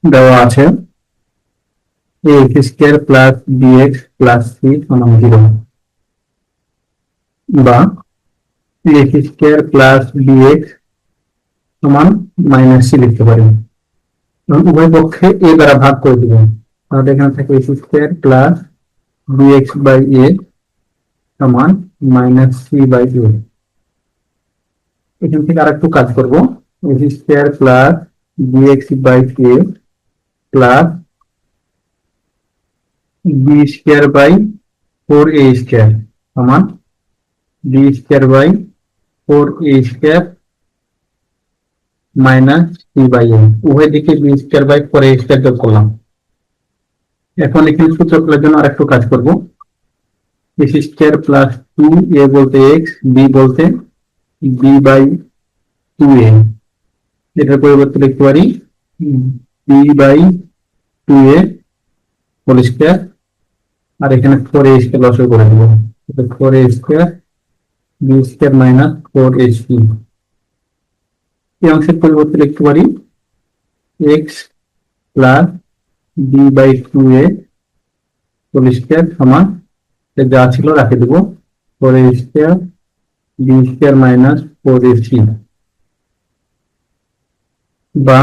দেওয়া আছে ax square plus bx plus c সমান 0, বা ax স্কয়ার প্লাস bx সমান মাইনাস c লিখতে পারি। উভয় পক্ষে a দ্বারা ভাগ করে দিব, তাহলে এখানে থাকে ax square plus bx by a সমান মাইনাস c বাই a। এখান থেকে আরেকটু কাজ করব, ax square plus bx by a plus b square by 4a square সমান b square by 4a square minus c by a। উভয় দিকে b square by 4a square যোগ করলাম। এখন এখানে সূত্র ফেলার জন্য আরেকটু কাজ করব, x স্কয়ার প্লাস 2a বলতে x, b বলতে b বাই 2a, এটার পরিবর্তে লিখতে পারি b by 2a whole square, আর এখানে 4a স্কয়ার লসাগু করে দেব, 4a square b square minus 4ac। এই অংশের পরিবর্তে লিখতে পারি x plus b by 2a whole square সমান যা ছিল রাখে দেব 4a square b square minus 4ac, বা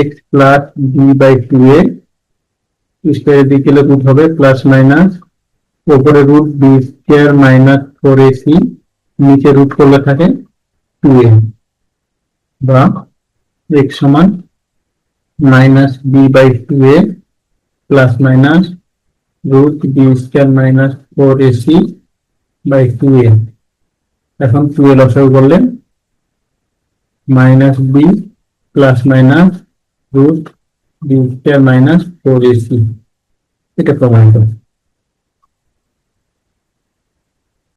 x plus b by 2a স্কয়ারের দিকে গেলে রুট হবে প্লাস মাইনাস, উপরে root b square minus 4ac, নিচে রুট করলে থাকে 2a, বা x সমান minus b by 2a plus minus root b square minus 4ac by 2a। এখন 2a লসাগু করলে minus b plus minus root b square minus 4ac, এটা প্রমাণিত।